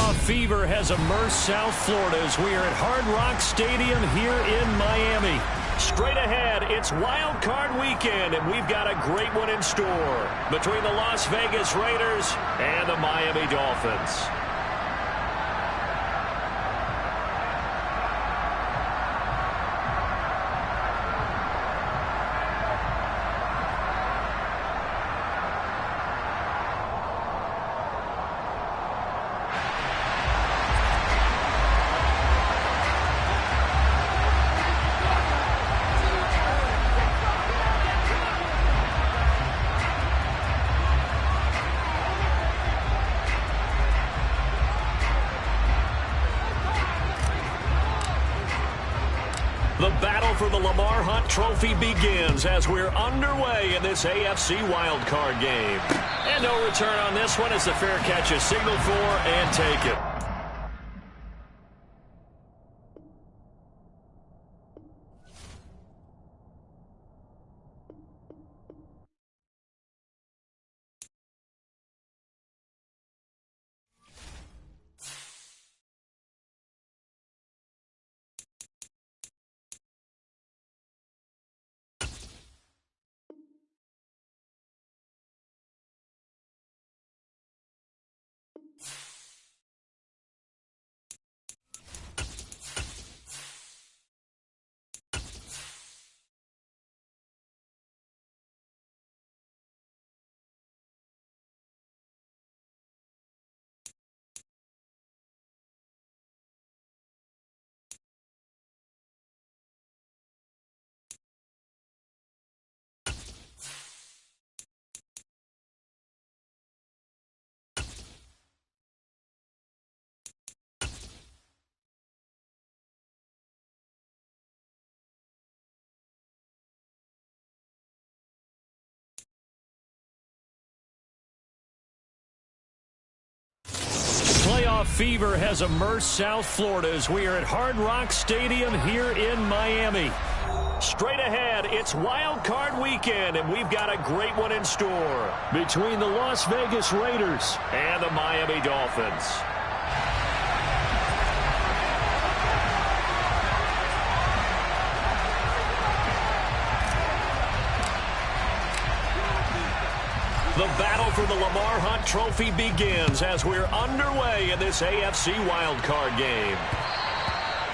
Playoff fever has immersed South Florida as we are at Hard Rock Stadium here in Miami. Straight ahead, it's Wild Card Weekend, and we've got a great one in store between the Las Vegas Raiders and the Miami Dolphins. The battle for the Lamar Hunt Trophy begins as we're underway in this AFC wildcard game. And no return on this one as the fair catch is signaled for and taken. Playoff fever has immersed South Florida as we are at Hard Rock Stadium here in Miami. Straight ahead, it's Wild Card Weekend, and we've got a great one in store between the Las Vegas Raiders and the Miami Dolphins. The battle for the Lamar Hunt Trophy begins as we're underway in this AFC wildcard game.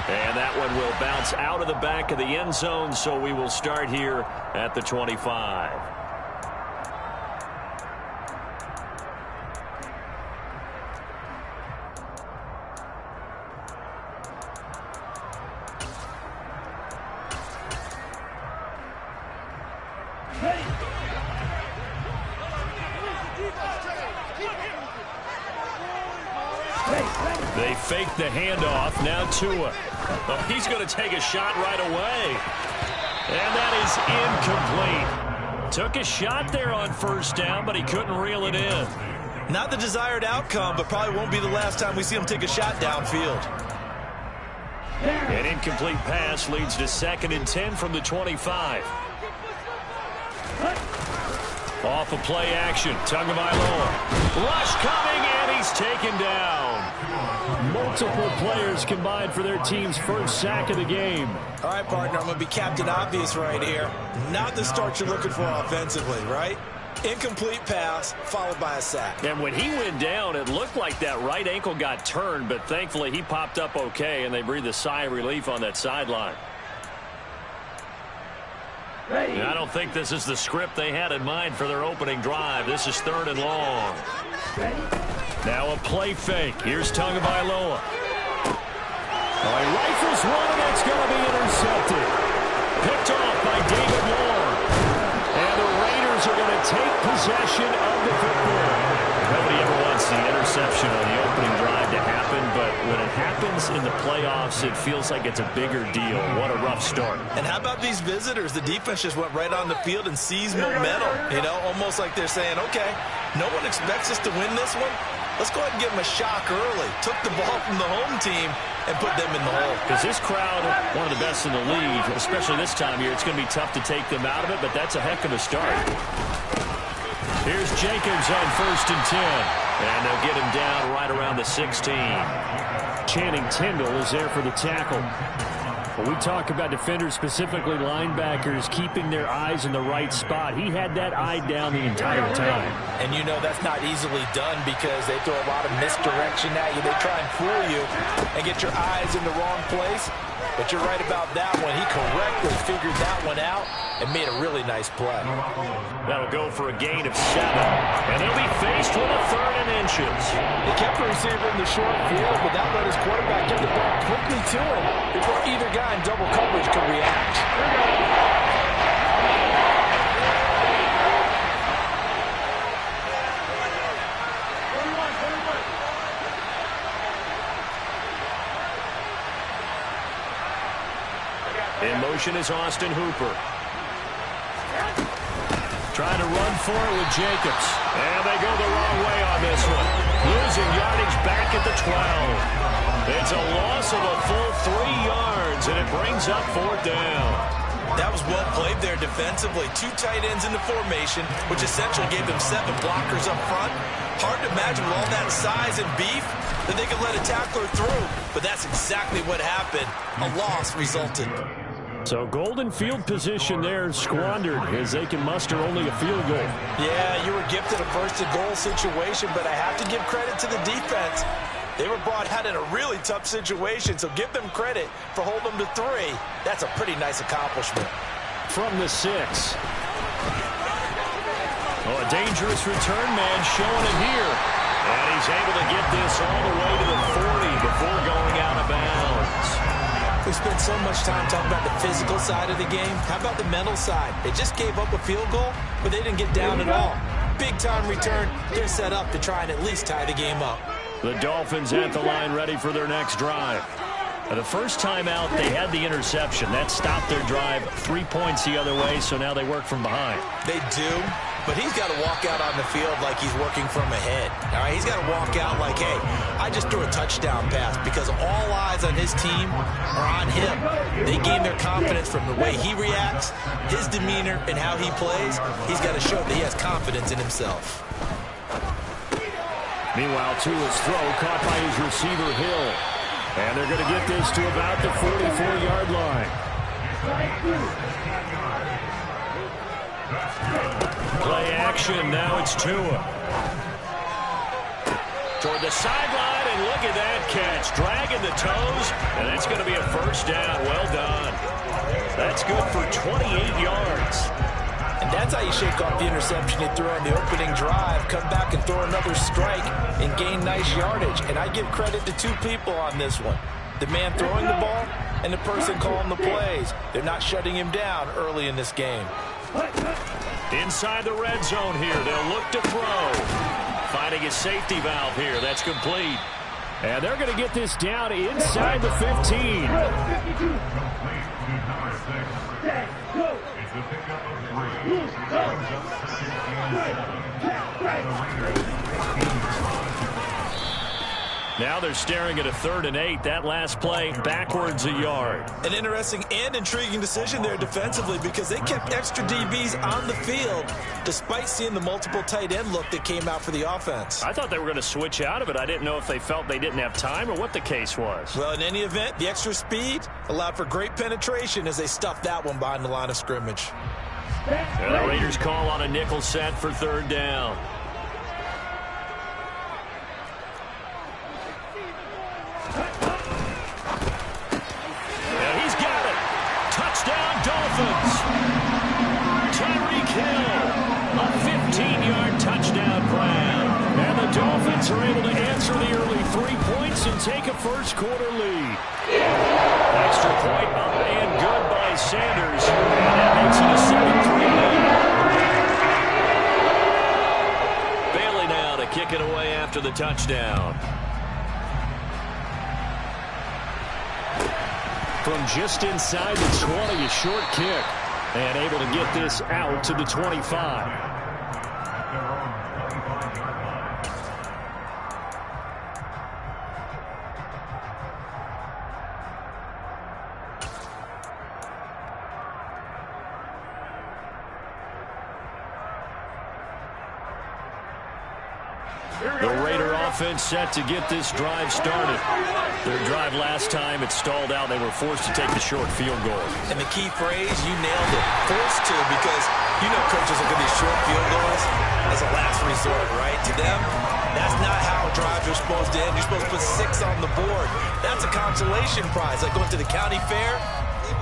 And that one will bounce out of the back of the end zone, so we will start here at the 25. They fake the handoff. Now Tua. Oh, he's going to take a shot right away. And that is incomplete. Took a shot there on first down, but he couldn't reel it in. Not the desired outcome, but probably won't be the last time we see him take a shot downfield. An incomplete pass leads to 2nd and 10 from the 25. Off of play action. Tagovailoa. Rush coming, and he's taken down. Multiple players combined for their team's first sack of the game. All right, partner, I'm going to be Captain Obvious right here. Not the start you're looking for offensively, right? Incomplete pass followed by a sack. And when he went down, it looked like that right ankle got turned, but thankfully he popped up okay, and they breathed a sigh of relief on that sideline. I don't think this is the script they had in mind for their opening drive. This is 3rd and long. Now a play fake. Here's Tagovailoa. Oh, he rifles one, and it's going to be intercepted. Picked off by David Moore. And the Raiders are going to take possession of the football. Nobody ever wants the interception on the opening drive to happen, but when it happens in the playoffs, it feels like it's a bigger deal. What a rough start. And how about these visitors? The defense just went right on the field and seized momentum. You know, almost like they're saying, okay, no one expects us to win this one. Let's go ahead and give them a shock early. Took the ball from the home team and put them in the hole. Because this crowd, one of the best in the league, especially this time of year, it's going to be tough to take them out of it, but that's a heck of a start. Here's Jacobs on 1st and 10. And they'll get him down right around the 16. Channing Tindall is there for the tackle. When we talk about defenders, specifically linebackers, keeping their eyes in the right spot, he had that eye down the entire time. And you know that's not easily done because they throw a lot of misdirection at you. They try and fool you and get your eyes in the wrong place. But you're right about that one. He correctly figured that one out and made a really nice play. That'll go for a gain of 7. And they'll be faced with a 3rd and inches. He kept the receiver in the short field, but that let his quarterback get the ball quickly to him before either guy in double coverage could react. In motion is Austin Hooper. Trying to run for it with Jacobs. And they go the wrong way on this one. Losing yardage back at the 12. It's a loss of a full 3 yards, and it brings up 4th down. That was well played there defensively. 2 tight ends in the formation, which essentially gave them 7 blockers up front. Hard to imagine with all that size and beef that they could let a tackler through. But that's exactly what happened. A loss resulted. So golden field position there squandered as they can muster only a field goal. Yeah, you were gifted a 1st and goal situation, but I have to give credit to the defense. They were brought out in a really tough situation, so give them credit for holding them to 3. That's a pretty nice accomplishment. From the 6. Oh, a dangerous return man showing it here. And he's able to get this all the way to the 40 before going out of bounds. We spent so much time talking about the physical side of the game. How about the mental side? They just gave up a field goal, but they didn't get down at all. Big-time return. They're set up to try and at least tie the game up. The Dolphins at the line ready for their next drive. The first time out, they had the interception. That stopped their drive 3 points the other way, so now they work from behind. They do, but he's got to walk out on the field like he's working from ahead. All right, he's got to walk out like, hey, I just threw a touchdown pass because all eyes on his team are on him. They gain their confidence from the way he reacts, his demeanor, and how he plays. He's got to show that he has confidence in himself. Meanwhile, Tua's throw caught by his receiver, Hill. And they're going to get this to about the 44-yard line. Play action. Now it's Tua. Toward the sideline, and look at that catch. Dragging the toes, and that's going to be a 1st down. Well done. That's good for 28 yards. And that's how you shake off the interception you threw on the opening drive, come back and throw another strike and gain nice yardage. And I give credit to 2 people on this one. The man throwing the ball and the person calling the plays. They're not shutting him down early in this game. Inside the red zone here, they'll look to throw. Finding a safety valve here. That's complete. And they're going to get this down inside the 15. Now they're staring at a 3rd and 8. That last play backwards a yard. An interesting and intriguing decision there defensively because they kept extra DBs on the field despite seeing the multiple tight end look that came out for the offense. I thought they were going to switch out of it. I didn't know if they felt they didn't have time or what the case was. Well, in any event, the extra speed allowed for great penetration as they stuffed that one behind the line of scrimmage. And the Raiders call on a nickel set for 3rd down. And he's got it. Touchdown, Dolphins. Tyreek Hill, a 15-yard touchdown grab. And the Dolphins are able to answer the early 3 points and take a first-quarter lead. Extra point up and good by Sanders. And that makes it a 7-3 lead. Bailey now to kick it away after the touchdown. From just inside the 20, a short kick. And able to get this out to the 25. offense set to get this drive started. Their drive last time, it stalled out. They were forced to take the short field goal. And the key phrase, you nailed it. Forced to, because you know coaches look at these short field goals as a last resort, right? To them, that's not how drives are supposed to end. You're supposed to put 6 on the board. That's a consolation prize. Like going to the county fair,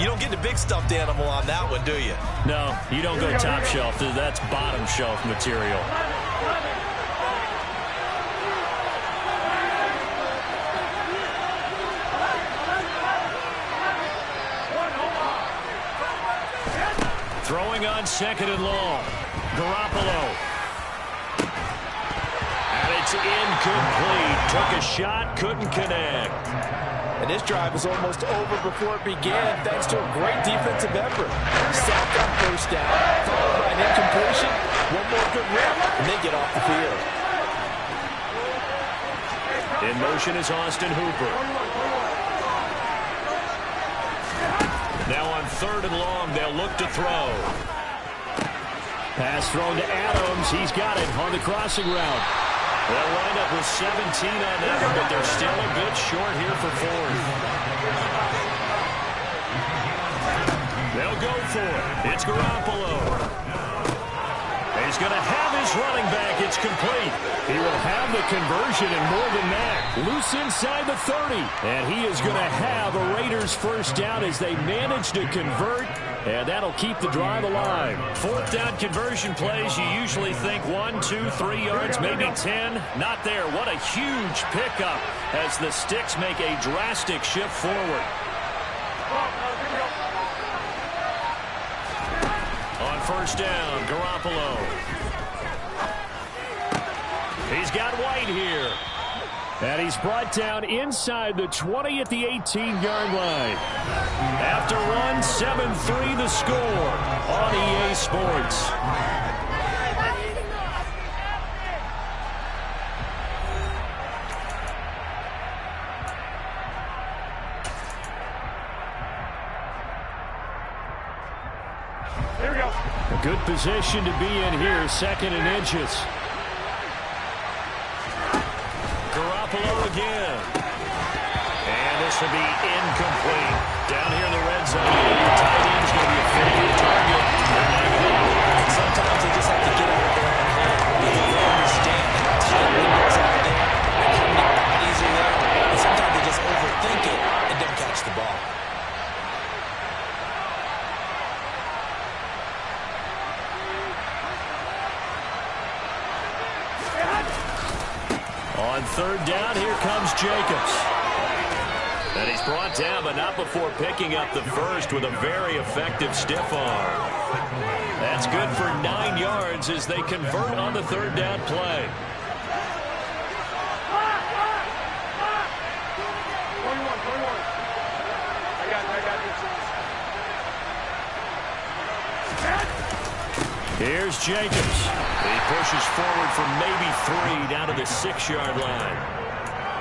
you don't get the big stuffed animal on that one, do you? No, you don't go top shelf. That's bottom shelf material. Throwing on second and long. Garoppolo. And it's incomplete. Took a shot, couldn't connect. And this drive was almost over before it began, thanks to a great defensive effort. Sacked on first down, followed by an incompletion, one more good rip, and they get off the field. In motion is Austin Hooper. Now on third and long, they'll look to throw. Pass thrown to Adams. He's got it on the crossing route. They'll wind up with 17 on that one, but they're still a bit short here for fourth. They'll go for it. It's Garoppolo. He's going to have his running back. It's complete. He will have the conversion and more than that. Loose inside the 30. And he is going to have a Raiders first down as they manage to convert. And that'll keep the drive alive. Fourth down conversion plays, you usually think 1, 2, 3 yards, maybe 10. Not there. What a huge pickup as the Sticks make a drastic shift forward. On first down, Garoppolo. He's got White here. And he's brought down inside the 20 at the 18-yard line. After run, 7-3 the score on EA Sports. Here we go. A good position to be in here, second and inches. Garoppolo again. And this will be incomplete. Down here in the red zone, the tight end's going to be a favorite target. Sometimes they just have to get out of their own head because they understand how tight windows are there, how many bodies are there, and sometimes they just overthink it and don't catch the ball. On third down, here comes Jacobs. And he's brought down, but not before picking up the first with a very effective stiff arm. That's good for 9 yards as they convert on the third down play. Here's Jacobs. He pushes forward for maybe 3 down to the 6-yard line.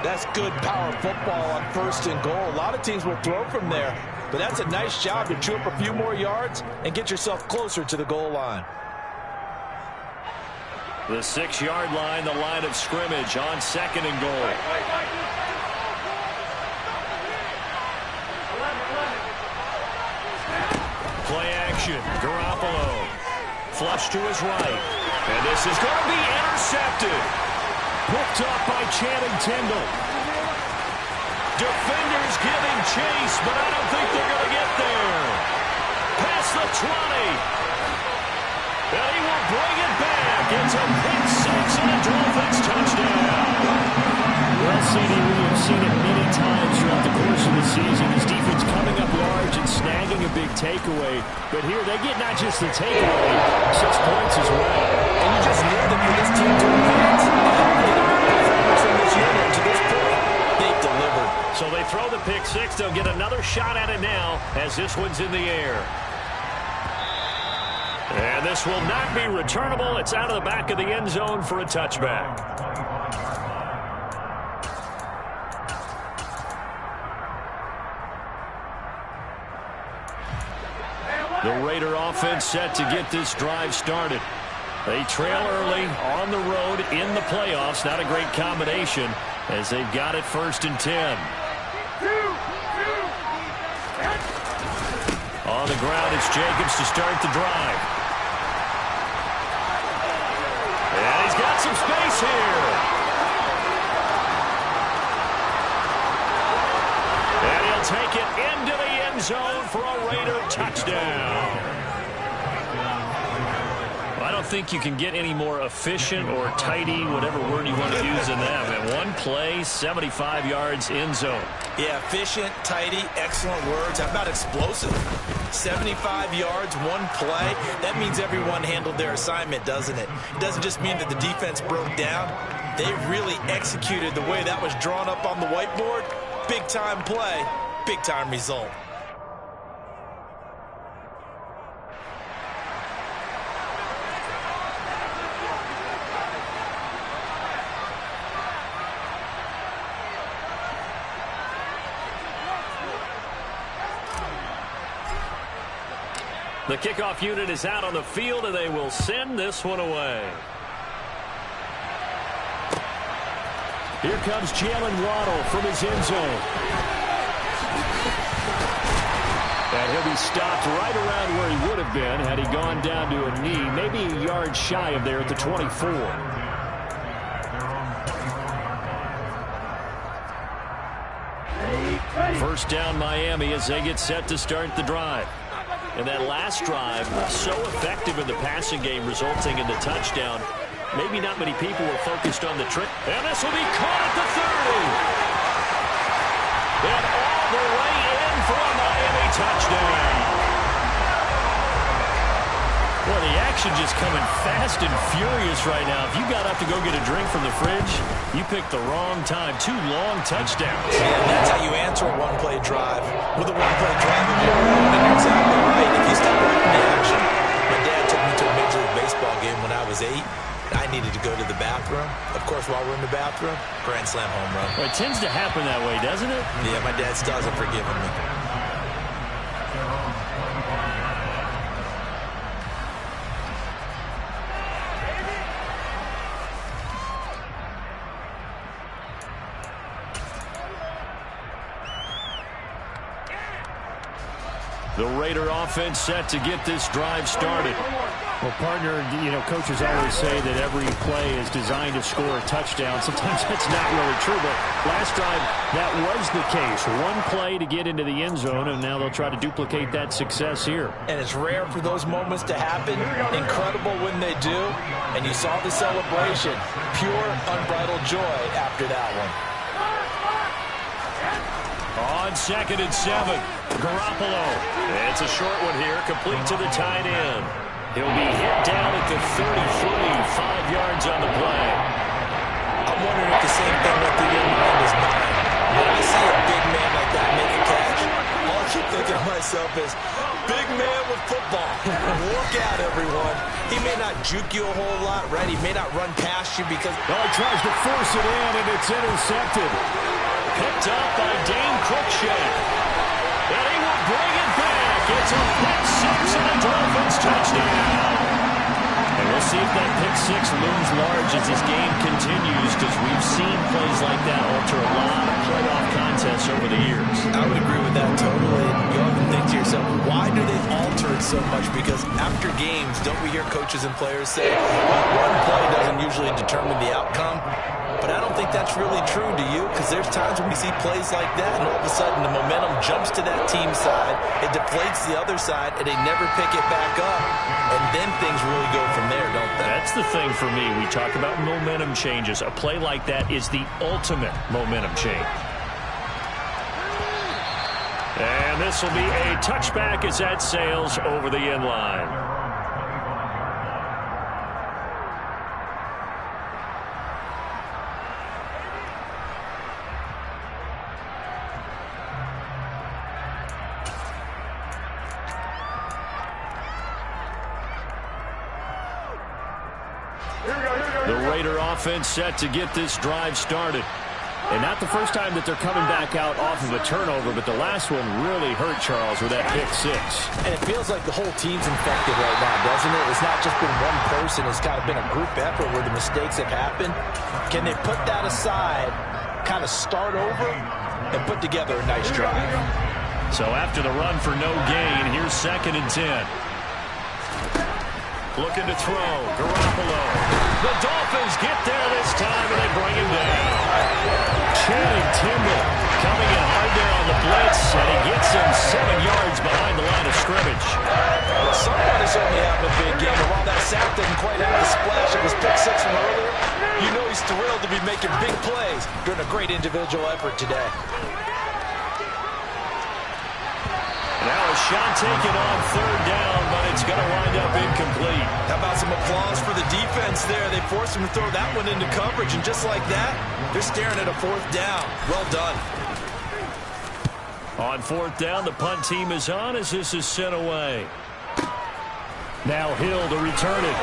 That's good power football on first and goal. A lot of teams will throw from there, but that's a nice job to chew up a few more yards and get yourself closer to the goal line. The 6-yard line, the line of scrimmage on second and goal. Play action. Garoppolo. Flush to his right. And this is going to be intercepted. Picked up by Channing Tindall. Defenders giving chase, but I don't think they're going to get there. Past the 20. And he will bring it back. It's a pick 6 and a Dolphins touchdown. Well, CD, we have seen it many times throughout the course of the season. His defense coming up large and snagging a big takeaway. But here, they get not just the takeaway, 6 points as well. And you just knew that for this team to advance, they have to get a big performance from this unit. To this point, they've delivered. So they throw the pick 6. They'll get another shot at it now as this one's in the air. And this will not be returnable. It's out of the back of the end zone for a touchback. The Raider offense set to get this drive started. They trail early on the road in the playoffs. Not a great combination as they've got it 1st and 10. On the ground, it's Jacobs to start the drive. And he's got some space here. And he'll take it into the end zone for a Raider touchdown. I don't think you can get any more efficient or tidy, whatever word you want to use in that. And one play, 75 yards in zone. Yeah, efficient, tidy, excellent words. How about explosive? 75 yards, one play. That means everyone handled their assignment, doesn't it? It doesn't just mean that the defense broke down. They really executed the way that was drawn up on the whiteboard. Big-time play, big-time result. The kickoff unit is out on the field, and they will send this one away. Here comes Jalen Waddle from his end zone. And he'll be stopped right around where he would have been had he gone down to a knee, maybe a yard shy of there at the 24. First down, Miami, as they get set to start the drive. And that last drive was so effective in the passing game, resulting in the touchdown. Maybe not many people were focused on the trick. And this will be caught at the 30. And all the way in for a Miami touchdown. Well, the action just coming fast and furious right now. If you got up to go get a drink from the fridge, you picked the wrong time. 2 long touchdowns. Yeah, that's how you answer a one-play drive. With a one-play drive of your own, and you're exactly right. If you step away from the action, my dad took me to a Major League Baseball game when I was 8. I needed to go to the bathroom. Of course, while we're in the bathroom, grand slam home run. Well, it tends to happen that way, doesn't it? Yeah, my dad still hasn't forgiven me. The Raider offense set to get this drive started. Well, partner, coaches always say that every play is designed to score a touchdown. Sometimes that's not really true, but last drive, that was the case. One play to get into the end zone, and now they'll try to duplicate that success here. And it's rare for those moments to happen. Incredible when they do. And you saw the celebration. Pure, unbridled joy after that one. On 2nd and 7, Garoppolo. It's a short one here, complete to the tight end. He'll be hit down at the 33, 5 yards on the play. I'm wondering if the same thing went through your mind as mine. When I see a big man like that make a catch, all I keep thinking to myself is, big man with football. Look out, everyone. He may not juke you a whole lot, right? He may not run past you because... Well, he tries to force it in, and it's intercepted. Picked up by Dane Cruikshank. And he will bring it back. It's a pick six and a Dolphins touchdown. And we'll see if that pick six looms large as this game continues, because we've seen plays like that alter a lot of playoff contests over the years. I would agree with that totally. You often think to yourself, why do they alter it so much? Because after games, don't we hear coaches and players say, well, one play doesn't usually determine the outcome? But I don't think that's really true, do you? Because there's times when we see plays like that, and all of a sudden the momentum jumps to that team side, it deflates the other side, and they never pick it back up, and then things really go from there, don't they? That's the thing for me. We talk about momentum changes. A play like that is the ultimate momentum change. And this will be a touchback as that sails over the end line. The Raider offense set to get this drive started. And not the first time that they're coming back out off of a turnover, but the last one really hurt Charles with that pick six. And it feels like the whole team's infected right now, doesn't it? It's not just been one person. It's kind of been a group effort where the mistakes have happened. Can they put that aside, kind of start over, and put together a nice drive? So after the run for no gain, here's 2nd and 10. Looking to throw. Garoppolo. The Dolphins get there this time, and they bring him down. Channing Tindall coming in hard there on the blitz, and he gets him 7 yards behind the line of scrimmage. Somebody certainly having a big game, and while that sack didn't quite have the splash of his pick six from earlier, you know he's thrilled to be making big plays during a great individual effort today. Now a shot taken on 3rd down, but it's going to wind up incomplete. How about some applause for the defense there? They forced him to throw that one into coverage, and just like that, they're staring at a 4th down. Well done. On 4th down, the punt team is on as this is sent away. Now Hill to return it.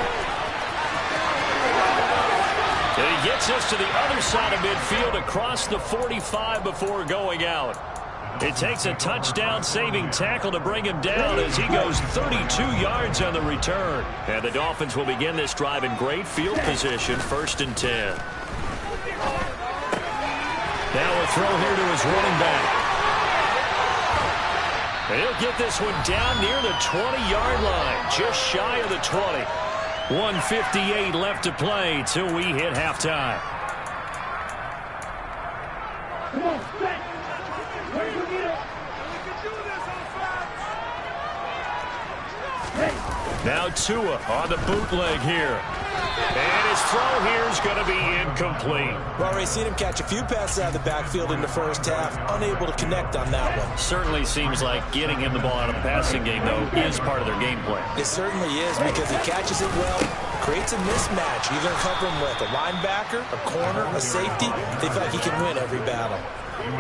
And he gets us to the other side of midfield across the 45 before going out. It takes a touchdown-saving tackle to bring him down as he goes 32 yards on the return. And the Dolphins will begin this drive in great field position, 1st and 10. Now a throw here to his running back. And he'll get this one down near the 20-yard line, just shy of the 20. 1:58 left to play till we hit halftime. Now Tua on the bootleg here. And his throw here is going to be incomplete. Well, Ray, seen him catch a few passes out of the backfield in the first half, unable to connect on that one. Certainly seems like getting him the ball out of the passing game, though, is part of their game plan. It certainly is because he catches it well, creates a mismatch. You're going to cover him with a linebacker, a corner, a safety. They feel like he can win every battle.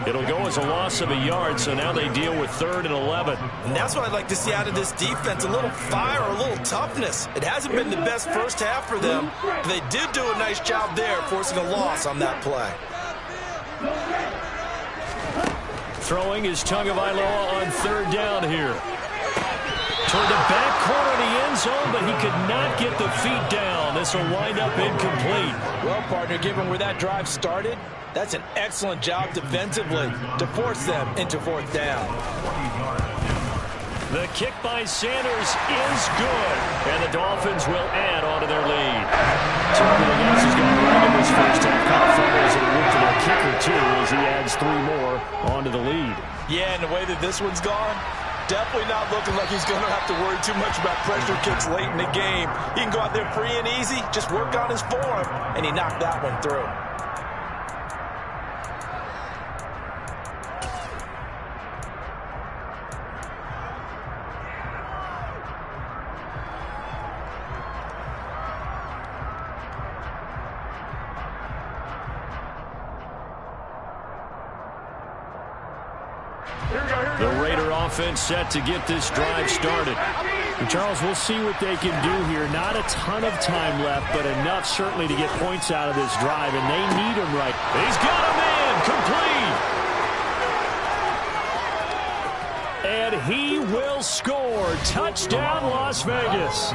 It'll go as a loss of a yard, so now they deal with 3rd and 11. And that's what I'd like to see out of this defense, a little fire, a little toughness. It hasn't been the best first half for them, but they did do a nice job there, forcing a loss on that play. Throwing is Tagovailoa on 3rd down here. Toward the back corner of the end zone, but he could not get the feet down. This will wind up incomplete. Well, partner, given where that drive started, that's an excellent job defensively to force them into 4th down. The kick by Sanders is good, and the Dolphins will add on to their lead. Everything else has gone right in this first half. Kind of fumbles and a win for their kicker, too, as he adds 3 more onto the lead. Yeah, and the way that this one's gone, definitely not looking like he's going to have to worry too much about pressure kicks late in the game. He can go out there free and easy, just work on his form, and he knocked that one through. The Raider offense set to get this drive started. And Charles, we'll see what they can do here. Not a ton of time left, but enough certainly to get points out of this drive, and they need him right. He's got him in, complete. And he will score. Touchdown, Las Vegas.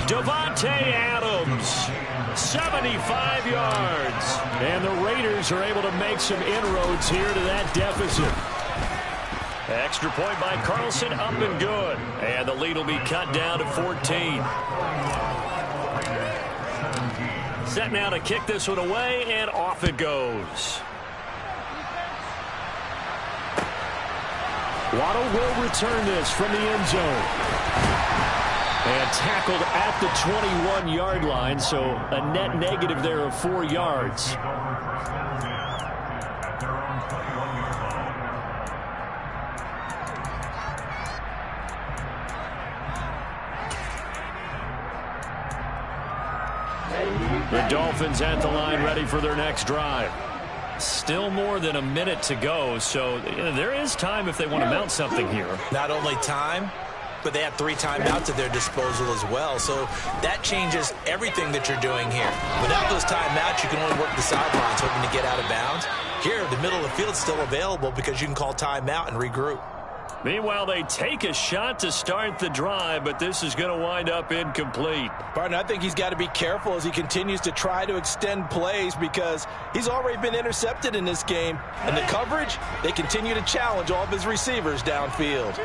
Davante Adams, 75 yards. And the Raiders are able to make some inroads here to that deficit. Extra point by Carlson, up and good. And the lead will be cut down to 14. Set now to kick this one away, and off it goes. Waddle will return this from the end zone. And tackled at the 21-yard line, so a net negative there of 4 yards. The Dolphins at the line, ready for their next drive. Still more than a minute to go, so there is time if they want to mount something here. Not only time, but they have 3 timeouts at their disposal as well. So that changes everything that you're doing here. Without those timeouts, you can only work the sidelines hoping to get out of bounds. Here, the middle of the field's still available because you can call timeout and regroup. Meanwhile, they take a shot to start the drive, but this is going to wind up incomplete. Partner, I think he's got to be careful as he continues to try to extend plays because he's already been intercepted in this game. And the coverage, they continue to challenge all of his receivers downfield.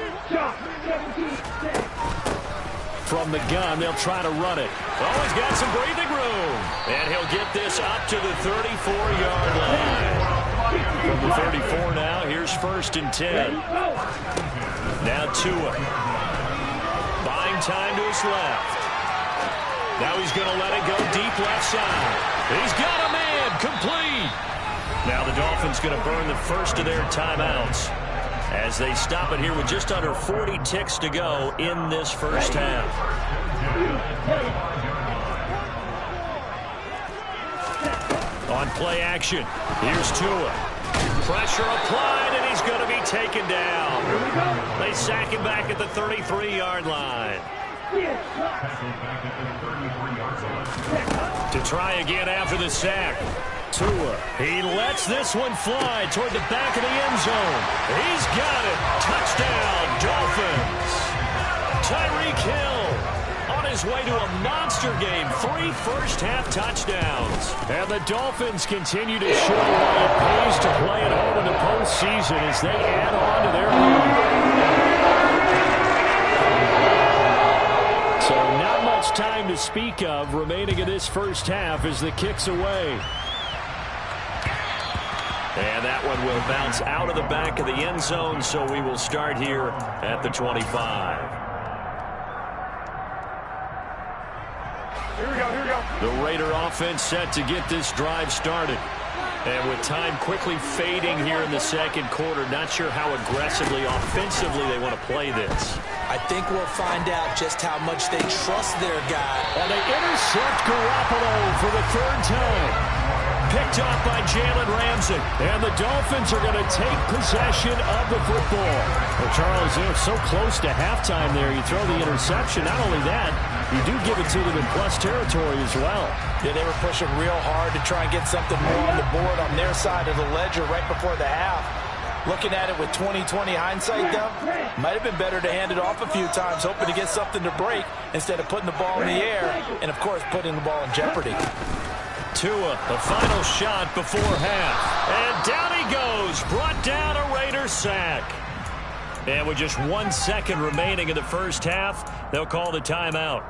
From the gun, they'll try to run it. Oh, he's got some breathing room. And he'll get this up to the 34-yard line. From the 34 now, here's 1st and 10. Now Tua. Buying time to his left. Now he's going to let it go deep left side. He's got a man. Complete. Now the Dolphins going to burn the first of their timeouts as they stop it here with just under 40 ticks to go in this first half. On play action, here's Tua. Pressure applied, and he's going to be taken down. They sack him back at the 33-yard line. To try again after the sack. Tua. He lets this one fly toward the back of the end zone. He's got it. Touchdown, Dolphins. Tyreek Hill on his way to a monster game. 3 first-half touchdowns. And the Dolphins continue to show why it pays to play at home in the postseason as they add on to their lead. So not much time to speak of remaining in this first half as the kick's away. And that one will bounce out of the back of the end zone, so we will start here at the 25. Here we go. The Raider offense set to get this drive started. And with time quickly fading here in the second quarter, not sure how aggressively, offensively they want to play this. I think we'll find out just how much they trust their guy. And they intercept Garoppolo for the 3rd time. Picked off by Jalen Ramsey. And the Dolphins are going to take possession of the football. Well, Charles, they're so close to halftime there. You throw the interception. Not only that, you do give it to them in plus territory as well. Yeah, they were pushing real hard to try and get something more on the board on their side of the ledger right before the half. Looking at it with 20/20 hindsight, though, might have been better to hand it off a few times, hoping to get something to break instead of putting the ball in the air and, of course, putting the ball in jeopardy. Tua, the final shot before half. And down he goes. Brought down a Raider sack. And with just 1 second remaining in the first half, they'll call the timeout.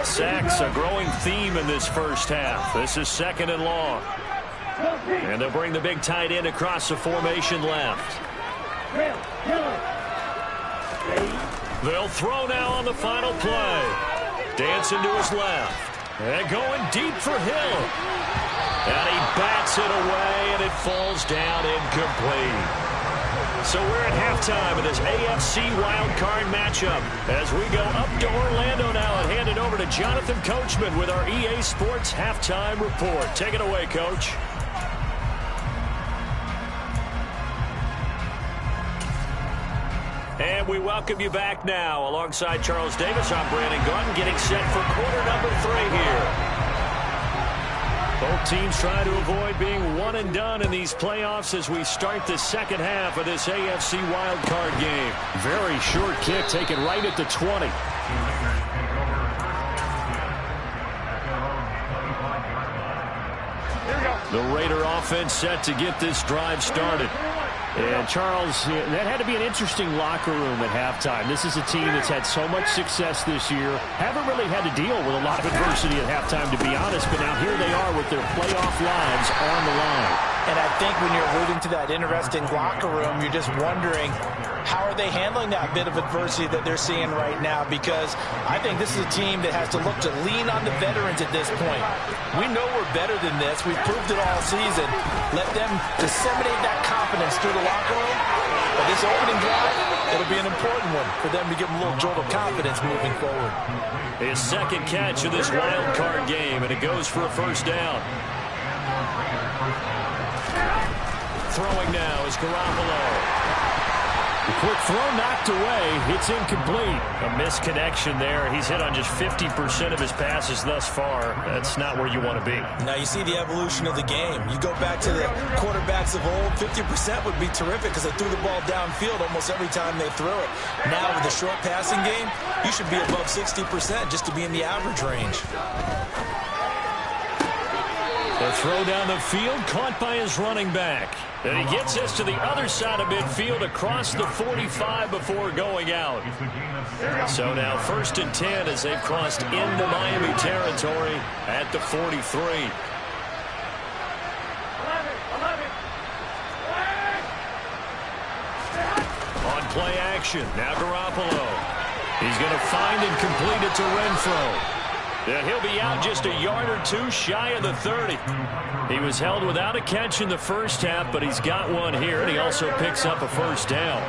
Sacks, a growing theme in this first half. This is 2nd and long. And they'll bring the big tight end across the formation left. They'll throw now on the final play. Dancing to his left. And going deep for Hill. And he bats it away, and it falls down incomplete. So we're at halftime of this AFC wildcard matchup as we go up to Orlando now and hand it over to Jonathan Coachman with our EA Sports Halftime Report. Take it away, Coach. And we welcome you back now. Alongside Charles Davis, I'm Brandon Gaudin, getting set for quarter number 3 here. Both teams trying to avoid being one and done in these playoffs as we start the second half of this AFC wildcard game. Very short kick taken right at the 20. The Raider offense set to get this drive started. And, Charles, that had to be an interesting locker room at halftime. This is a team that's had so much success this year. Haven't really had to deal with a lot of adversity at halftime, to be honest. But now here they are with their playoff lives on the line. And I think when you're alluding to that interesting locker room, you're just wondering, how are they handling that bit of adversity that they're seeing right now? Because I think this is a team that has to look to lean on the veterans at this point. We know we're better than this. We've proved it all season. Let them disseminate that confidence through the locker room. But this opening drive, it'll be an important one for them to give them a little jolt of confidence moving forward. His second catch of this wild card game, and it goes for a first down. throwing now is Garoppolo. The quick throw knocked away. It's incomplete. A misconnection there. He's hit on just 50% of his passes thus far. That's not where you want to be. Now you see the evolution of the game. You go back to the quarterbacks of old, 50% would be terrific because they threw the ball downfield almost every time they threw it. Now with the short passing game, you should be above 60% just to be in the average range. The throw down the field, caught by his running back. And he gets us to the other side of midfield across the 45 before going out. So now 1st and 10 as they've crossed into Miami territory at the 43. On play action, now Garoppolo. He's going to find and complete it to Renfrow. And he'll be out just a yard or two shy of the 30. He was held without a catch in the first half, but he's got one here, and he also picks up a first down.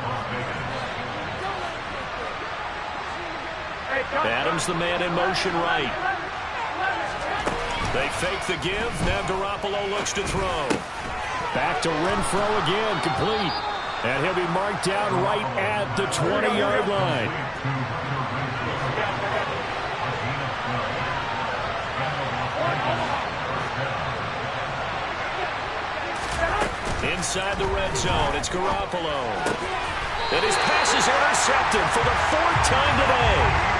Adams, the man in motion right. They fake the give. Now Garoppolo looks to throw. Back to Renfrow again, complete. And he'll be marked down right at the 20-yard line. Inside the red zone, it's Garoppolo. And his pass is intercepted for the 4th time today.